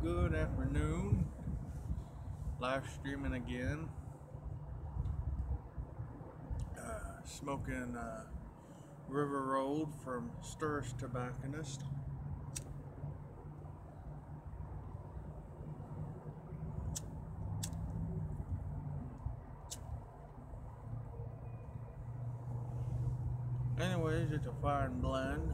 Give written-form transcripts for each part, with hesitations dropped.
Good afternoon. Live streaming again. Smoking River Road from Sturgis Tobacconist. Anyways, it's a fine blend.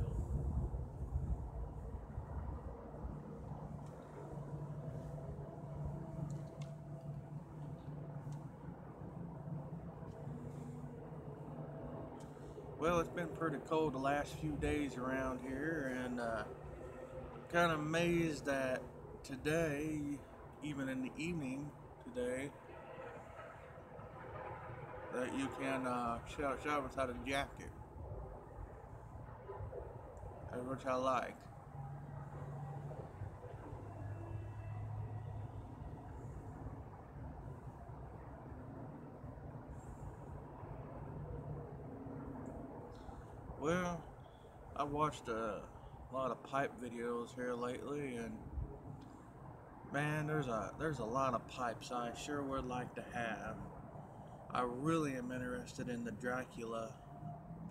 Well, it's been pretty cold the last few days around here, and kind of amazed that today, even in the evening today, that you can shop without a jacket, which I like. Well, I watched a lot of pipe videos here lately, and man, there's a lot of pipes I sure would like to have. I really am interested in the Dracula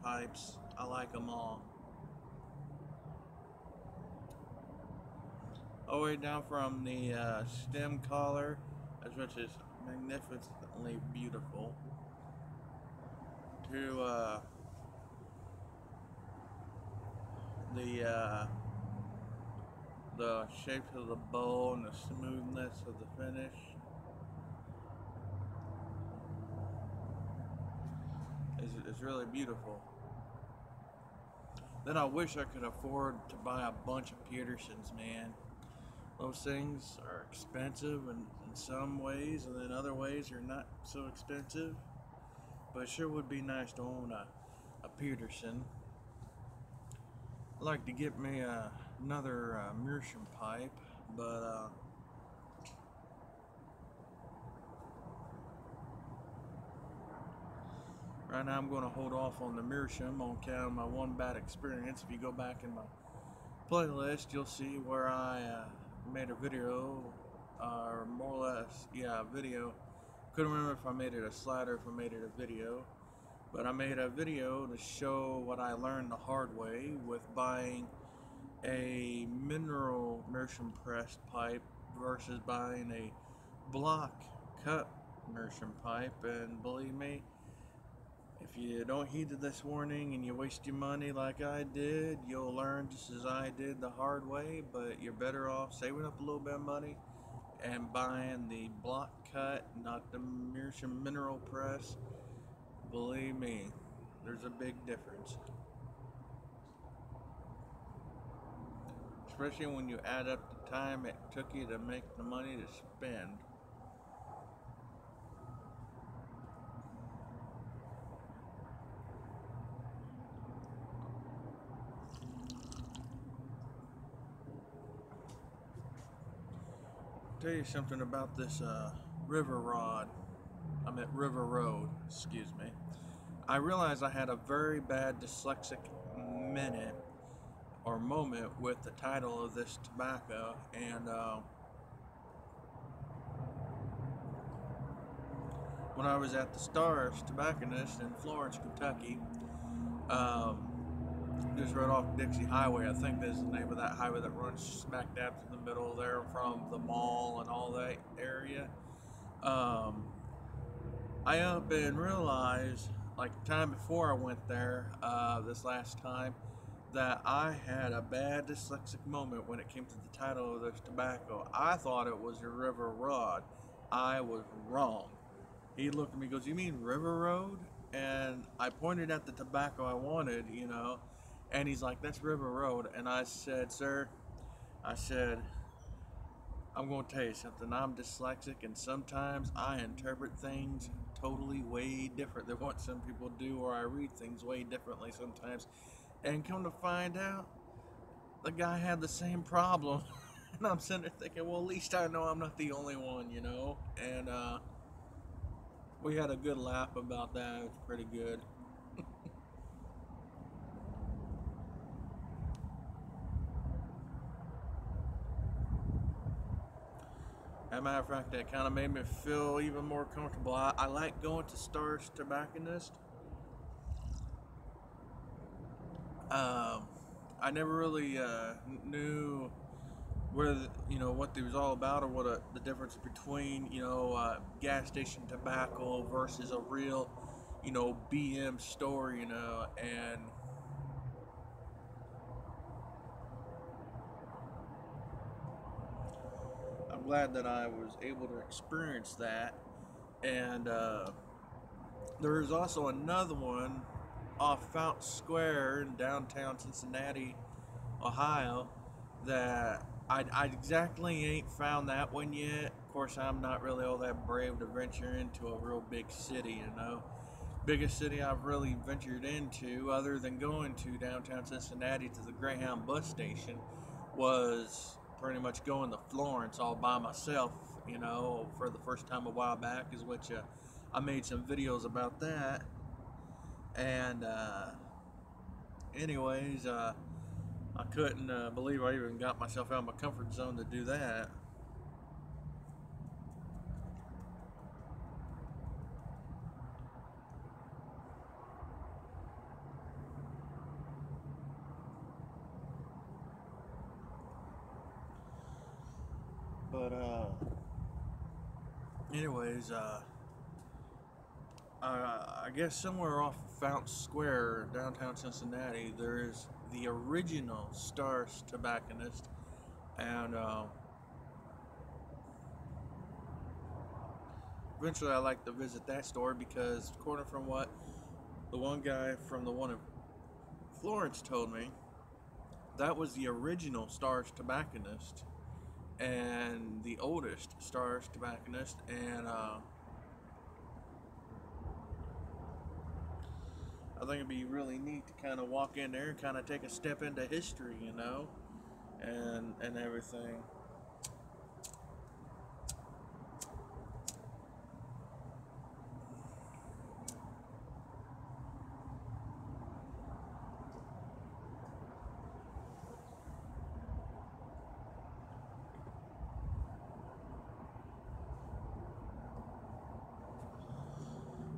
pipes. I like them all. All the way down from the stem collar, which is magnificently beautiful, to the uh, the shape of the bowl and the smoothness of the finish. Is really beautiful. Then I wish I could afford to buy a bunch of Petersons, man. Those things are expensive in some ways, and then other ways are not so expensive. But it sure would be nice to own a Peterson. I'd like to get me another Meerschaum pipe, but right now I'm going to hold off on the Meerschaum on account of my one bad experience. If you go back in my playlist, you'll see where I made a video, or more or less, yeah, a video. Couldn't remember if I made it a slide or if I made it a video, but I made a video to show what I learned the hard way with buying a mineral Meerschaum pressed pipe versus buying a block cut Meerschaum pipe. And believe me, if you don't heed this warning and you waste your money like I did, you'll learn just as I did the hard way. But you're better off saving up a little bit of money and buying the block cut, not the Meerschaum mineral press. Believe me, there's a big difference. Especially when you add up the time it took you to make the money to spend. Tell you something about this River Rod. I'm at River Road, excuse me. I realized I had a very bad dyslexic minute or moment with the title of this tobacco, and when I was at the Stars Tobacconist in Florence, Kentucky, just right off Dixie Highway. I think that's the name of that highway that runs smack dab through the middle there from the mall and all that area. I up and realized, like the time before I went there, this last time, that I had a bad dyslexic moment when it came to the title of this tobacco. I thought it was a River Rod. I was wrong. He looked at me and goes, "You mean River Road?" And I pointed at the tobacco I wanted, and he's like, "That's River Road." And I said, "Sir," I said, "I'm going to tell you something. I'm dyslexic, and sometimes I interpret things totally way different than what some people do, or I read things way differently sometimes." And come to find out, the guy had the same problem. And I'm sitting there thinking, well, at least I know I'm not the only one. And we had a good laugh about that. It was pretty good. matter of fact, that kind of made me feel even more comfortable. I like going to Stars Tobacconist. Um, I never really knew where what they was all about, or what the difference between gas station tobacco versus a real BM store, and I'm glad that I was able to experience that. And there is also another one off Fountain Square in downtown Cincinnati, Ohio, that I exactly ain't found that one yet. Of course, I'm not really all that brave to venture into a real big city. Biggest city I've really ventured into, other than going to downtown Cincinnati to the Greyhound bus station, was pretty much going to Florence all by myself, for the first time a while back, is which I made some videos about that. And anyways, I couldn't believe I even got myself out of my comfort zone to do that. But anyways, I guess somewhere off Fountain Square, downtown Cincinnati, there is the original Stars Tobacconist, and eventually I like to visit that store because, according from what the one guy from the one in Florence told me, that was the original Stars Tobacconist and the oldest Stars Tobacconist, and I think it'd be really neat to kind of walk in there and kind of take a step into history, and everything.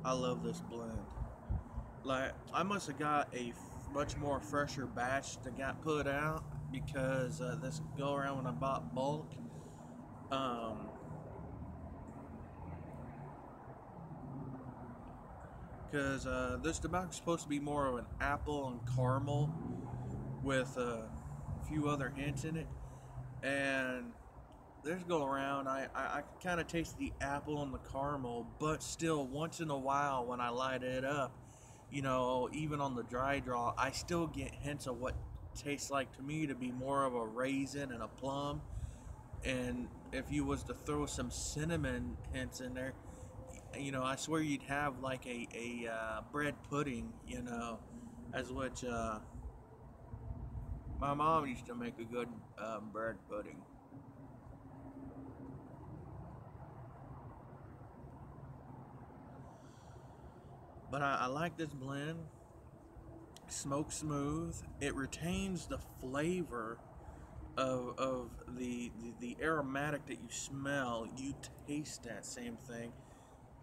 I love this blend. Like, I must have got a much more fresher batch that got put out, because this go around when I bought bulk. Um, because this tobacco is supposed to be more of an apple and caramel with a few other hints in it, and this go around, I kind of taste the apple and the caramel, but still, once in a while when I light it up, even on the dry draw, I still get hints of what tastes like to me to be more of a raisin and a plum. And if you was to throw some cinnamon hints in there, I swear you'd have like a bread pudding, as which my mom used to make a good bread pudding. But I like this blend. Smoke smooth. It retains the flavor of the aromatic that you smell. You taste that same thing.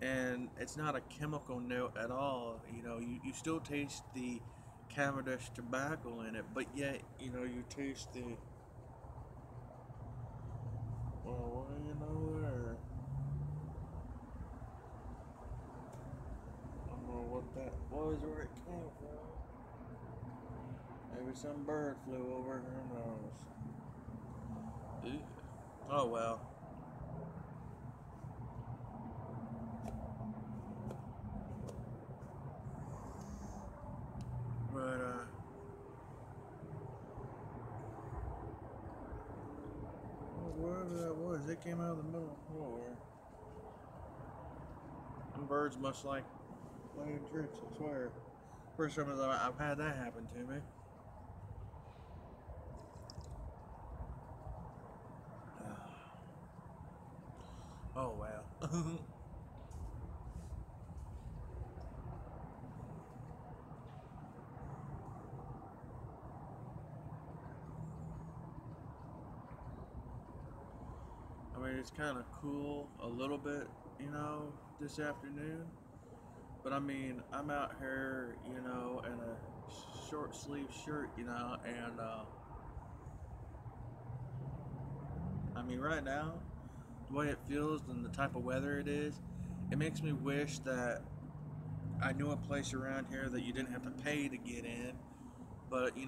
And it's not a chemical note at all. You still taste the Cavendish tobacco in it, but yet, you taste the, well, where, I don't know what that was, where it came from. Maybe some bird flew over, who knows. Ew. Oh well. But whatever that was, it came out of the middle of nowhere. Them birds must like playing tricks, I swear. First time I've had that happen to me. Oh well. I mean, it's kind of cool a little bit, this afternoon. But I mean, I'm out here, in a short sleeve shirt, and I mean, right now, the way it feels and the type of weather it is, it makes me wish that I knew a place around here that you didn't have to pay to get in, but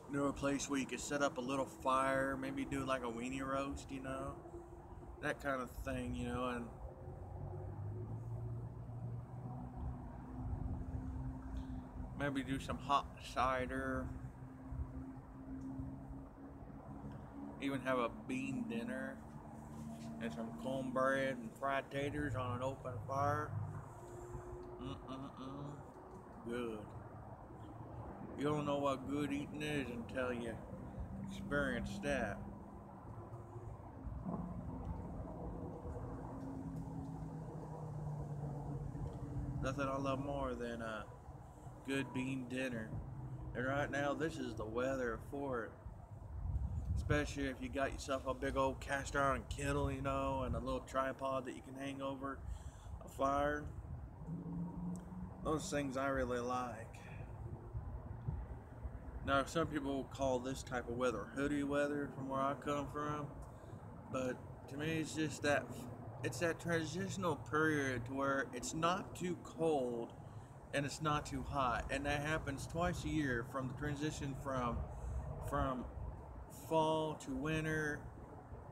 knew a place where you could set up a little fire, maybe do like a weenie roast, that kind of thing, and maybe do some hot cider, even have a bean dinner and some cornbread and fried taters on an open fire. Good. You don't know what good eating is until you experience that. Nothing I love more than a good bean dinner. And right now, this is the weather for it. Especially if you got yourself a big old cast iron kettle, and a little tripod that you can hang over a fire. Those things I really like. Now, some people call this type of weather hoodie weather from where I come from, but to me, it's that transitional period to where it's not too cold and it's not too hot, and that happens twice a year, from the transition from fall to winter,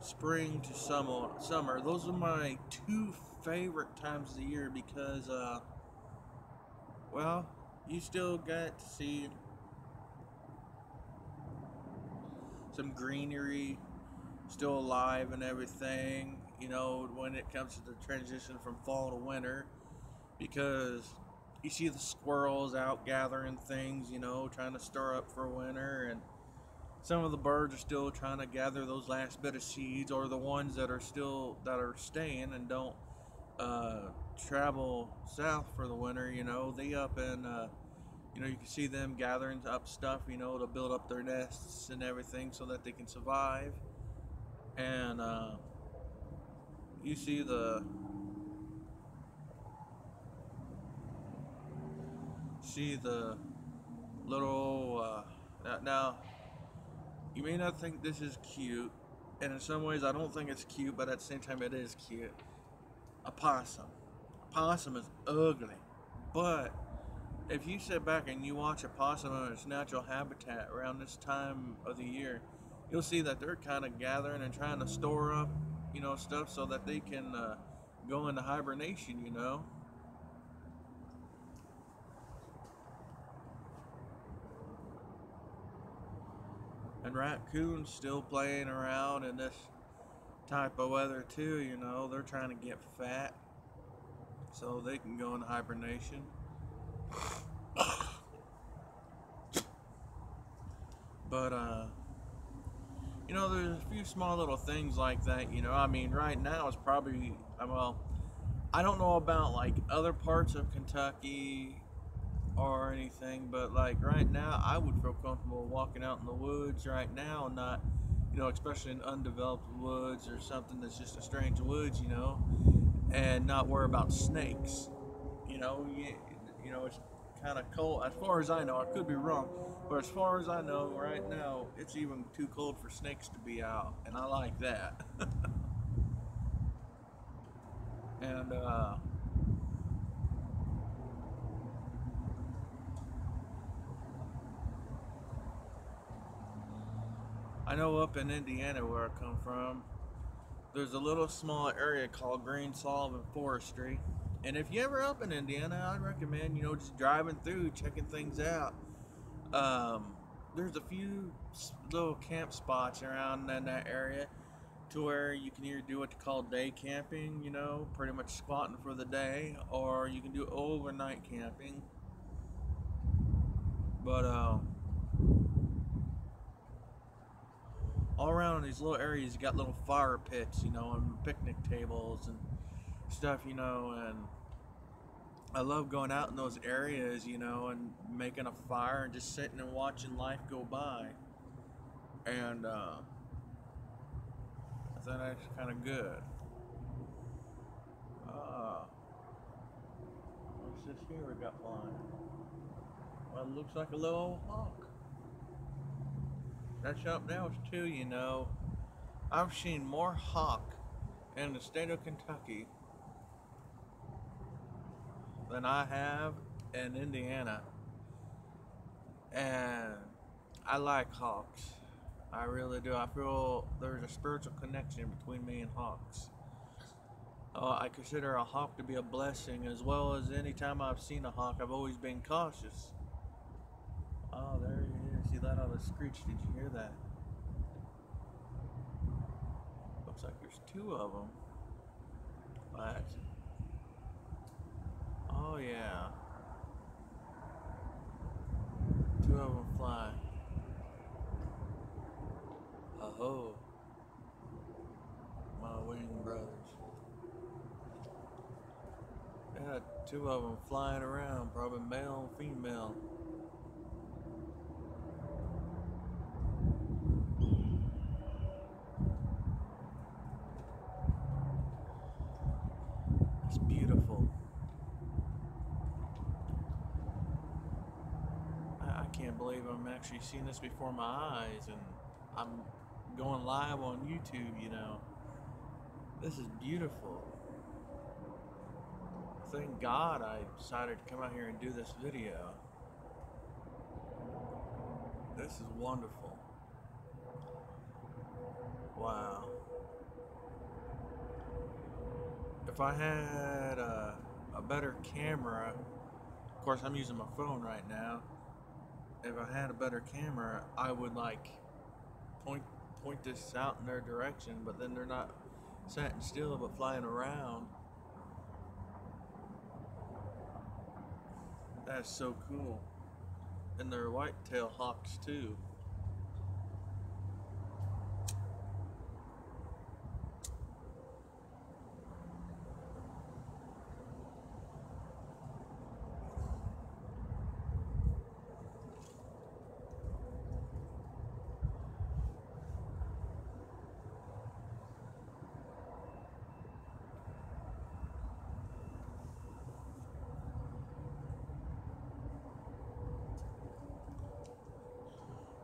spring to summer. Those are my two favorite times of the year because well, you still get to see some greenery still alive and everything, when it comes to the transition from fall to winter, because you see the squirrels out gathering things, trying to store up for winter, and some of the birds are still trying to gather those last bit of seeds, or the ones that are staying and don't travel south for the winter. They up and you can see them gathering up stuff, to build up their nests and everything so that they can survive. And you see the little now you may not think this is cute, and in some ways I don't think it's cute, but at the same time it is cute. A possum. A possum is ugly, but if you sit back and you watch a possum in its natural habitat around this time of the year, you'll see that they're kind of gathering and trying to store up, stuff so that they can go into hibernation, And raccoons still playing around in this type of weather too, they're trying to get fat so they can go into hibernation. But there's a few small little things like that, I mean, right now it's probably, well, I don't know about like other parts of Kentucky or anything, but like right now I would feel comfortable walking out in the woods right now, not especially in undeveloped woods or something that's just a strange woods, and not worry about snakes. It's kind of cold as far as I know. I could be wrong, but as far as I know right now, it's even too cold for snakes to be out, and I like that. And I know up in Indiana where I come from, there's a little small area called Green Sullivan Forestry. And if you ever up in Indiana, I'd recommend, just driving through, checking things out. There's a few little camp spots around in that area to where you can either do what they call day camping, pretty much squatting for the day, or you can do overnight camping. But all around in these little areas, you got little fire pits, and picnic tables and stuff, and I love going out in those areas, and making a fire and just sitting and watching life go by. And I think that's kind of good. What's this here we got flying? Well, it looks like a little hawk. That's something else too, you know. I've seen more hawk in the state of Kentucky than I have in Indiana. And I like hawks. I really do. I feel there's a spiritual connection between me and hawks. I consider a hawk to be a blessing, as well as any time I've seen a hawk, I've always been cautious. Oh, there he is. He let out a screech. Did you hear that? Looks like there's two of them. What? Oh, yeah. Two of them fly. Oh, my wing brothers. Yeah, two of them flying around, probably male and female. It's beautiful. I can't believe I'm actually seeing this before my eyes, and I'm going live on YouTube, you know. This is beautiful. Thank God I decided to come out here and do this video. This is wonderful. Wow. If I had a better camera, of course I'm using my phone right now. If I had a better camera, I would like point this out in their direction, but then they're not sitting still but flying around. That's so cool. And they're white-tailed hawks too.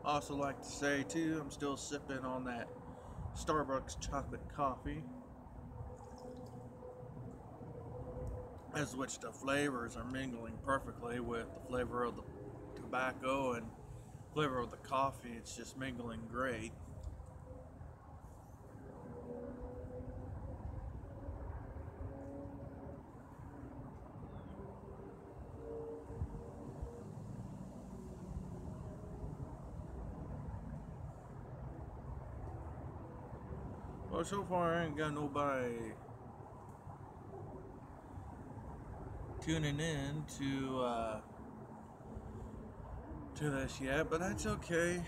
Also like to say too, I'm still sipping on that Starbucks chocolate coffee, as which the flavors are mingling perfectly with the flavor of the tobacco and flavor of the coffee. It's just mingling great. Well, so far I ain't got nobody tuning in to this yet, but that's okay.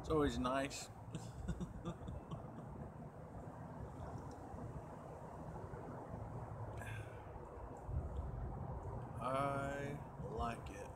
It's always nice. I like it.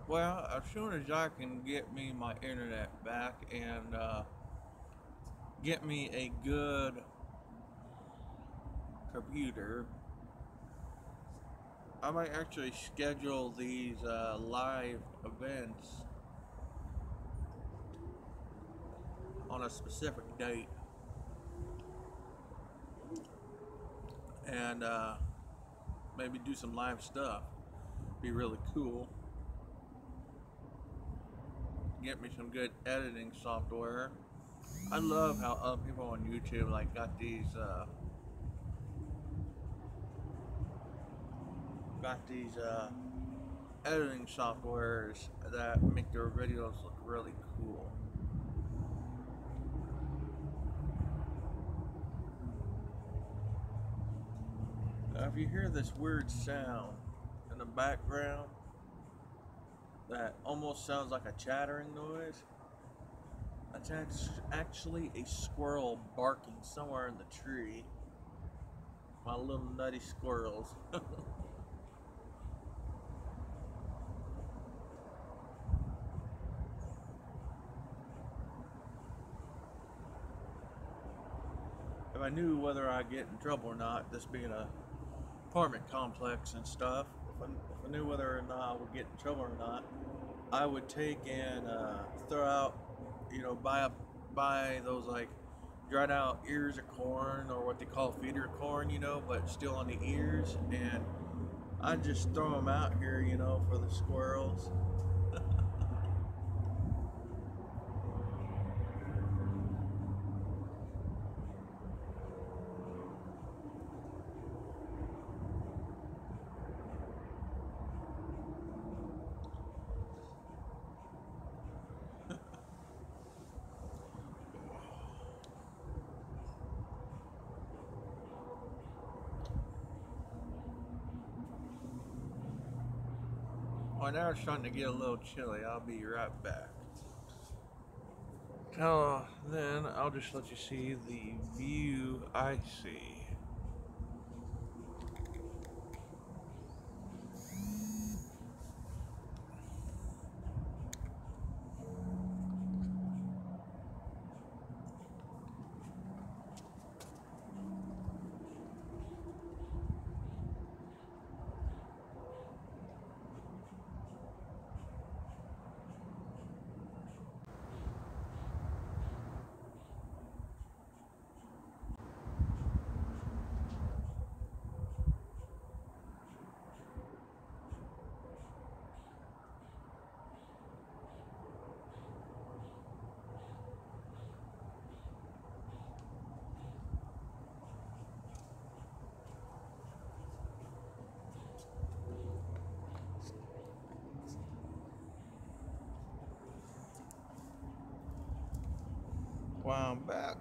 Well, as soon as I can get me my internet back and get me a good computer, I might actually schedule these live events on a specific date and maybe do some live stuff. Be really cool. Get me some good editing software. I love how other people on YouTube like got these editing softwares that make their videos look really cool. Now, if you hear this weird sound in the background that almost sounds like a chattering noise, that's actually a squirrel barking somewhere in the tree. My little nutty squirrels. If I knew whether I'd get in trouble or not, this being a apartment complex and stuff, if I knew whether or not I would get in trouble or not, I would take and throw out, buy those like dried out ears of corn, or what they call feeder corn, but still on the ears, and I'd just throw them out here, for the squirrels. Well, now it's starting to get a little chilly. I'll be right back. Then I'll just let you see the view I see. Wow, I'm back.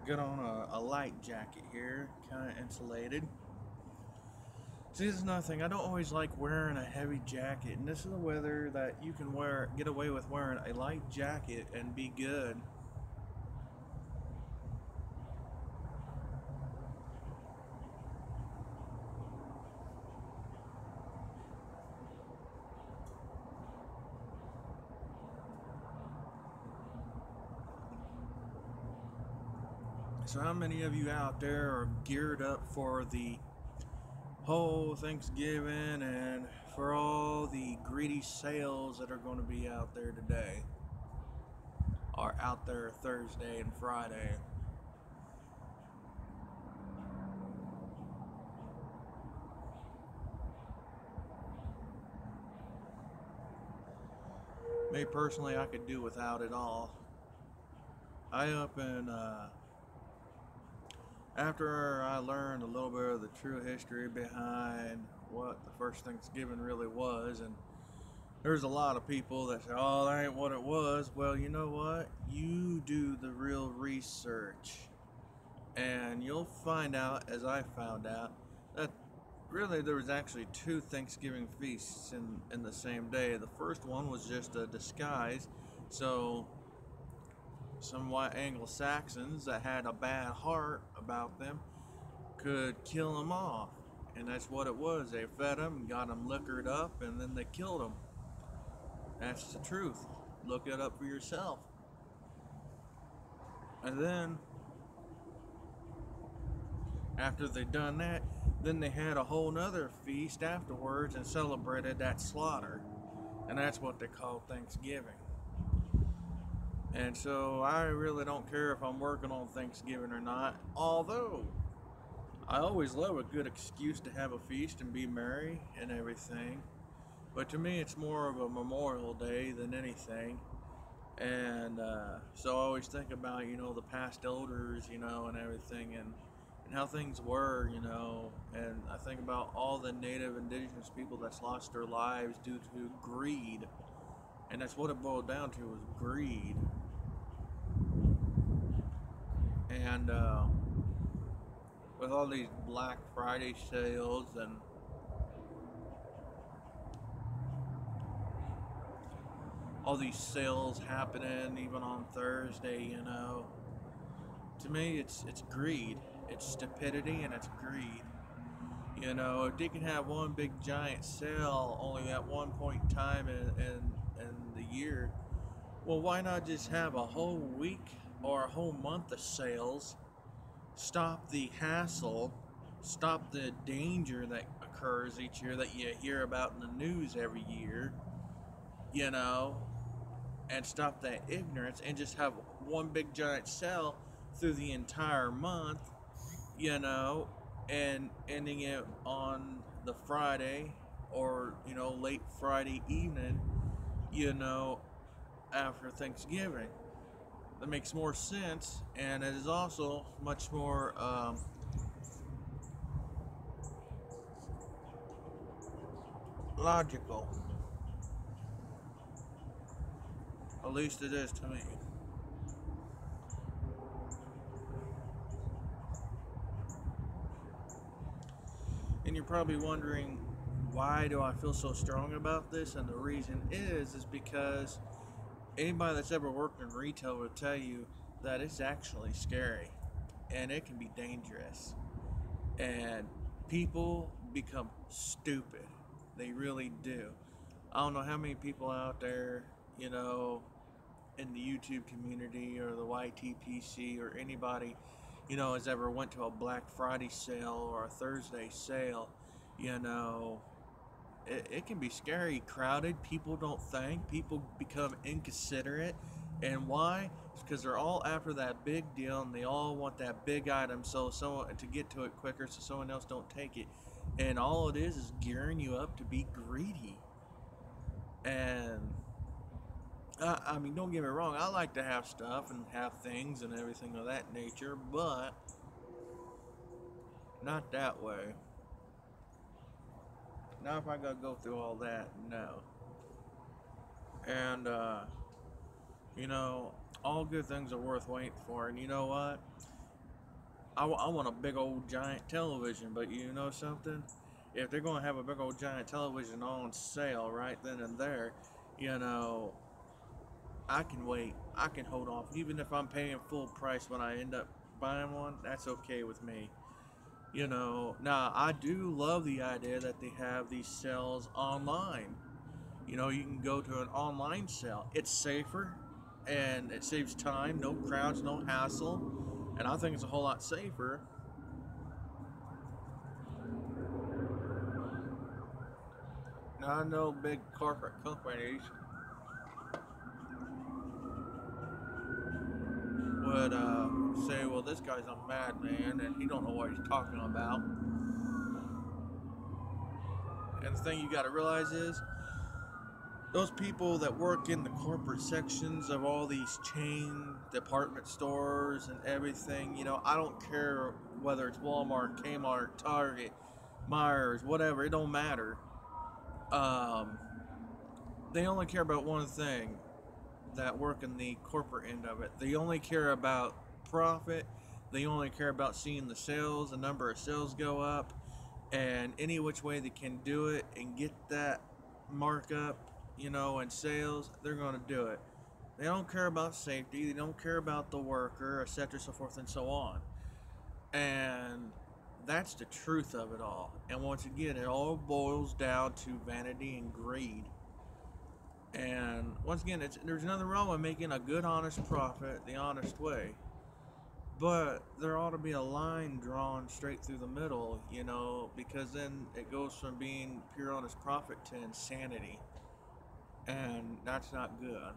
Got on a light jacket here, kind of insulated. See, this is another thing. I don't always like wearing a heavy jacket, and this is the weather that you can get away with wearing a light jacket and be good. So how many of you out there are geared up for the whole Thanksgiving and for all the greedy sales that are going to be out there today, or out there Thursday and Friday? Me personally, I could do without it all. After I learned a little bit of the true history behind what the first Thanksgiving really was, and there's a lot of people that say, oh, that ain't what it was. Well, you know what? You do the real research, and you'll find out, as I found out, that really there was actually two Thanksgiving feasts in the same day. The first one was just a disguise, so some white Anglo-Saxons that had a bad heart about them could kill them off. And that's what it was. They fed them and got them liquored up, and then they killed them. That's the truth. Look it up for yourself. And then, after they done that, then they had a whole nother feast afterwards and celebrated that slaughter. And that's what they call Thanksgiving. And so I really don't care if I'm working on Thanksgiving or not, although I always love a good excuse to have a feast and be merry and everything. But to me, it's more of a Memorial Day than anything. And so I always think about, the past elders, and everything, and and how things were, you know, and I think about all the native indigenous people that's lost their lives due to greed, and that's what it boiled down to, was greed. And with all these Black Friday sales and all these sales happening even on Thursday, you know, to me it's greed, it's stupidity, and it's greed. You know, if they can have one big giant sale only at one point in time in the year, well, why not just have a whole week or a whole month of sales? Stop the hassle, stop the danger that occurs each year that you hear about in the news every year, you know, and stop that ignorance and just have one big giant sale through the entire month, you know, and ending it on the Friday or, you know, late Friday evening, you know, after Thanksgiving. That makes more sense, and it is also much more logical. At least it is to me. And you're probably wondering, why do I feel so strong about this? And the reason is because anybody that's ever worked in retail will tell you that it's actually scary and it can be dangerous. And people become stupid. They really do. I don't know how many people out there, you know, in the YouTube community or the YTPC or anybody, you know, has ever went to a Black Friday sale or a Thursday sale. You know, it can be scary, crowded. People don't think. People become inconsiderate. And why? It's because they're all after that big deal, and they all want that big item so someone to get to it quicker, so someone else don't take it. And all it is gearing you up to be greedy. And I mean, don't get me wrong. I like to have stuff and have things and everything of that nature, but not that way. Not if I gotta go through all that. No. And you know, all good things are worth waiting for. And you know what? I want a big old giant television, but you know something? If they're gonna have a big old giant television on sale right then and there, you know, I can wait. I can hold off. Even if I'm paying full price when I end up buying one, that's okay with me. You know, now I do love the idea that they have these sales online. You know, you can go to an online sale. It's safer and it saves time, no crowds, no hassle. And I think it's a whole lot safer. Now I know big corporate companies would say, well, this guy's a madman and he don't know what he's talking about. And the thing you got to realize is, those people that work in the corporate sections of all these chain department stores and everything, you know, I don't care whether it's Walmart, Kmart, Target, Myers, whatever, it don't matter. Um, they only care about one thing, that work in the corporate end of it. They only care about profit. They only care about seeing the sales, the number of sales go up, and any which way they can do it and get that markup, you know, and sales, they're going to do it. They don't care about safety. They don't care about the worker, etc., so forth and so on. And that's the truth of it all. And once again, it all boils down to vanity and greed. And once again, there's nothing wrong with making a good, honest profit the honest way. But there ought to be a line drawn straight through the middle, you know, because then it goes from being pure honest profit to insanity. And that's not good.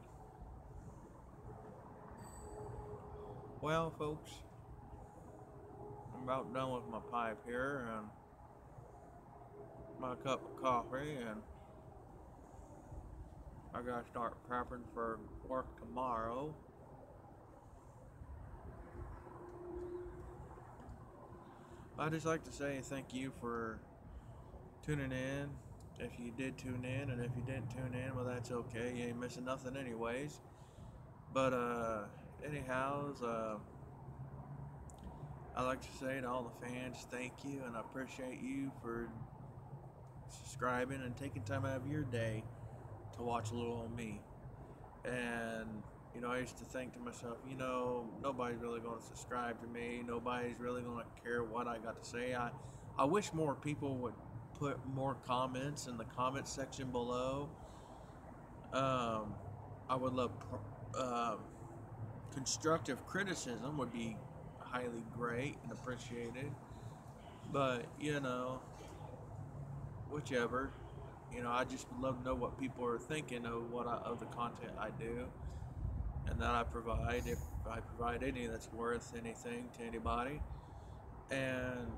Well, folks, I'm about done with my pipe here and my cup of coffee, and I gotta start prepping for work tomorrow. I'd just like to say thank you for tuning in. If you did tune in, and if you didn't tune in, well, that's okay. You ain't missing nothing, anyways. But anyhows, I like to say to all the fans, thank you, and I appreciate you for subscribing and taking time out of your day to watch a little on me. And I used to think to myself, nobody's really going to subscribe to me. Nobody's really going to care what I got to say. I wish more people would put more comments in the comment section below. Um, I would love um, constructive criticism would be highly great and appreciated. But whichever. I just would love to know what people are thinking of of the content I do and that I provide, if I provide any that's worth anything to anybody. And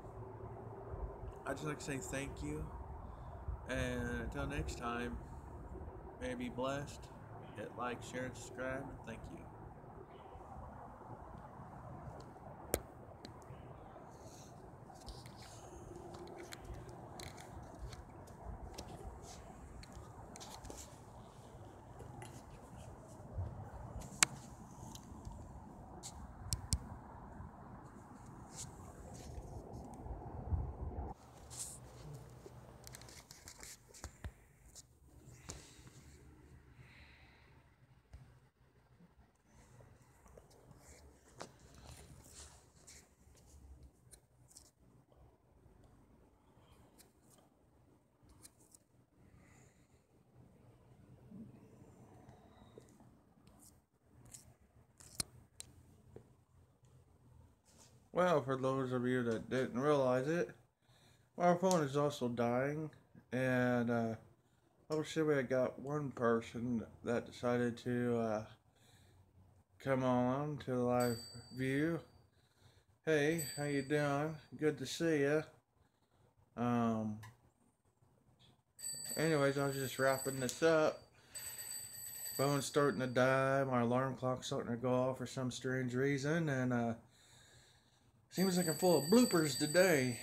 I just like to say thank you. And until next time, may be blessed. Hit like, share, and subscribe. And thank you. Well, for those of you that didn't realize it, our phone is also dying, and obviously we got one person that decided to come on to the live view. Hey, how you doing? Good to see you. Um, Anyways, I was just wrapping this up. Phone's starting to die. My alarm clock's starting to go off for some strange reason, and seems like I'm full of bloopers today.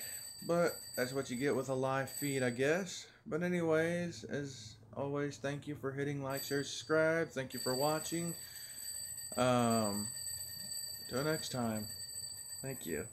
But that's what you get with a live feed, I guess. But anyways, as always, thank you for hitting like, share, subscribe. Thank you for watching. Until next time. Thank you.